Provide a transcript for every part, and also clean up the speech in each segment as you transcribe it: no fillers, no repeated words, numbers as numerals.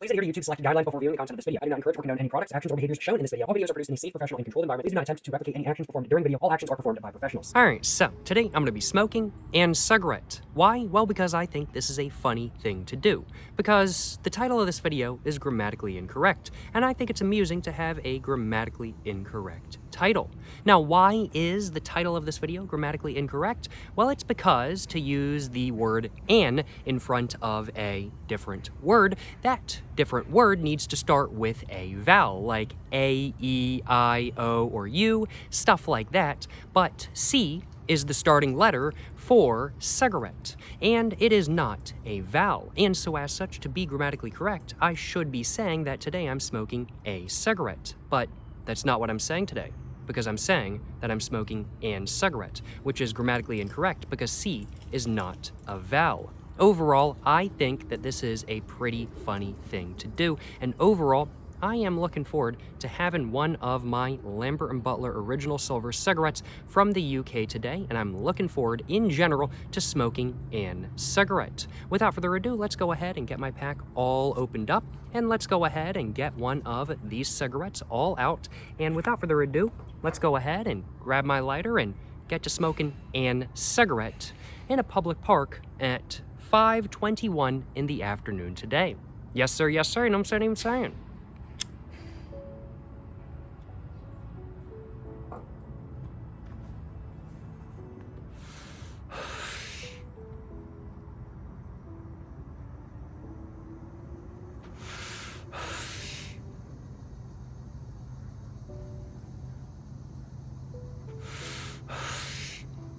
Please adhere to YouTube select guidelines before viewing the content of this video. I do not encourage or condone any products, actions, or behaviors shown in this video. All videos are produced in a safe, professional, and controlled environment. Please do not attempt to replicate any actions performed during video. All actions are performed by professionals. Alright, so today I'm going to be smoking and cigarette. Why? Well, because I think this is a funny thing to do. Because the title of this video is grammatically incorrect, and I think it's amusing to have a grammatically incorrect title. Now, why is the title of this video grammatically incorrect? Well, it's because to use the word "an" in front of a different word, that different word needs to start with a vowel, like A, E, I, O, or U, stuff like that, but C is the starting letter for cigarette, and it is not a vowel. And so as such, to be grammatically correct, I should be saying that today I'm smoking a cigarette, but that's not what I'm saying today, because I'm saying that I'm smoking an cigarette, which is grammatically incorrect because C is not a vowel. Overall, I think that this is a pretty funny thing to do, and overall, I am looking forward to having one of my Lambert & Butler Original Silver cigarettes from the UK today, and I'm looking forward, in general, to smoking an cigarette. Without further ado, let's go ahead and get my pack all opened up, and let's go ahead and get one of these cigarettes all out. And without further ado, let's go ahead and grab my lighter and get to smoking an cigarette in a public park at 5:21 in the afternoon today. Yes, sir, you know what I'm saying?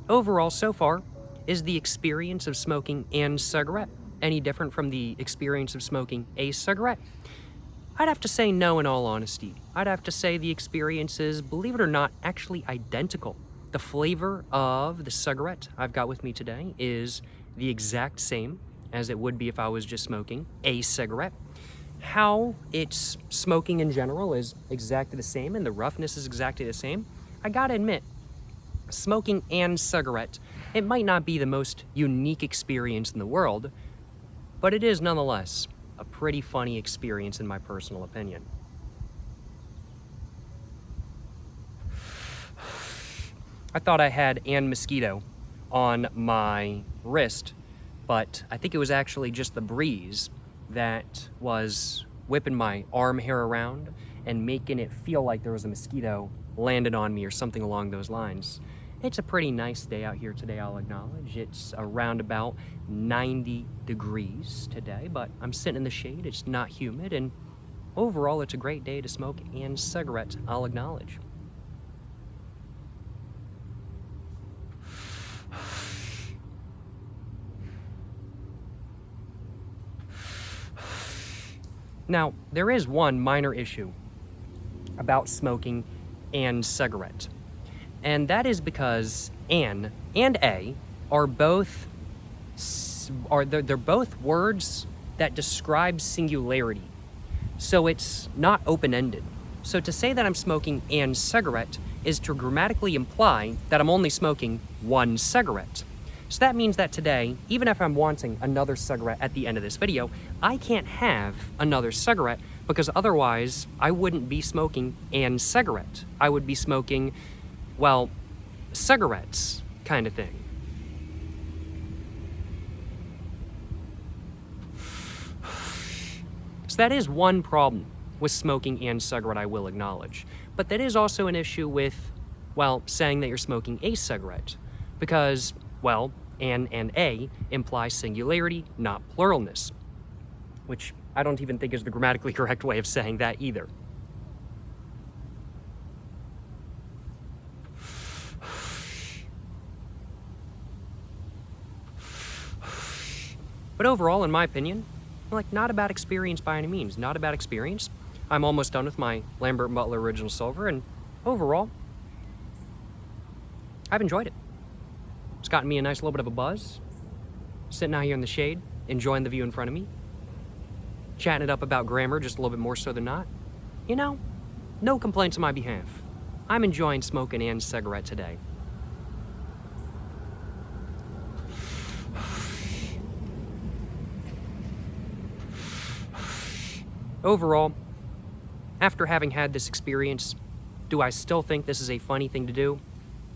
Overall, so far, is the experience of smoking an cigarette any different from the experience of smoking a cigarette? I'd have to say no, in all honesty. I'd have to say the experience is, believe it or not, actually identical. The flavor of the cigarette I've got with me today is the exact same as it would be if I was just smoking a cigarette. How it's smoking in general is exactly the same, and the roughness is exactly the same. I gotta admit, smoking an cigarette, it might not be the most unique experience in the world, but it is nonetheless a pretty funny experience in my personal opinion. I thought I had an mosquito on my wrist, but I think it was actually just the breeze that was whipping my arm hair around and making it feel like there was a mosquito landed on me or something along those lines. It's a pretty nice day out here today, I'll acknowledge. It's around about 90 degrees today, but I'm sitting in the shade, it's not humid, and overall it's a great day to smoke an cigarette, I'll acknowledge. Now, there is one minor issue about smoking an cigarette. And that is because an and a are both they're both words that describe singularity. So it's not open-ended. So to say that I'm smoking an cigarette is to grammatically imply that I'm only smoking one cigarette. So that means that today, even if I'm wanting another cigarette at the end of this video, I can't have another cigarette because otherwise I wouldn't be smoking an cigarette. I would be smoking, well, cigarettes kind of thing. So that is one problem with smoking an cigarette, I will acknowledge. But that is also an issue with, well, saying that you're smoking a cigarette. Because, well, an and a imply singularity, not pluralness. Which I don't even think is the grammatically correct way of saying that either. But overall, in my opinion, like, not a bad experience by any means. Not a bad experience. I'm almost done with my Lambert & Butler Original Silver, and overall, I've enjoyed it. It's gotten me a nice little bit of a buzz. Sitting out here in the shade, enjoying the view in front of me. Chatting it up about grammar just a little bit more so than not. You know, no complaints on my behalf. I'm enjoying smoking an cigarette today. overall, after having had this experience, do I still think this is a funny thing to do?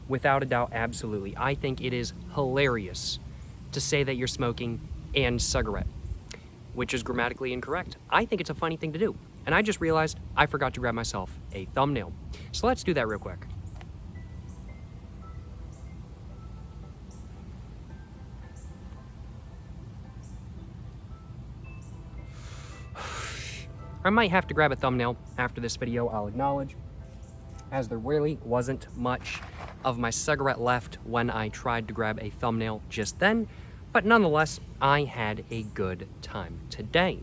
Without a doubt, absolutely. I think it is hilarious to say that you're smoking and cigarette, which is grammatically incorrect. I think it's a funny thing to do. And I just realized I forgot to grab myself a thumbnail. So let's do that real quick. I might have to grab a thumbnail after this video, I'll acknowledge, as there really wasn't much of my cigarette left when I tried to grab a thumbnail just then, but nonetheless, I had a good time today.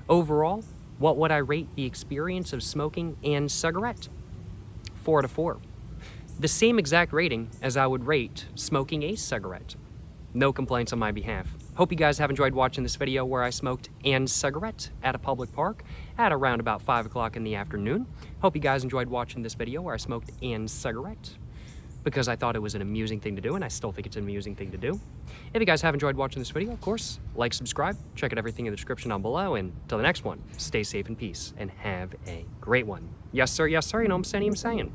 Overall, what would I rate the experience of smoking and cigarette? 4 out of 4. The same exact rating as I would rate smoking a cigarette. No complaints on my behalf. Hope you guys have enjoyed watching this video where I smoked and cigarette at a public park at around about 5 o'clock in the afternoon. Hope you guys enjoyed watching this video where I smoked and cigarette because I thought it was an amusing thing to do, and I still think it's an amusing thing to do. If you guys have enjoyed watching this video, of course, like, subscribe, check out everything in the description down below, and till the next one, stay safe in peace and have a great one. Yes, sir, you know what I'm saying?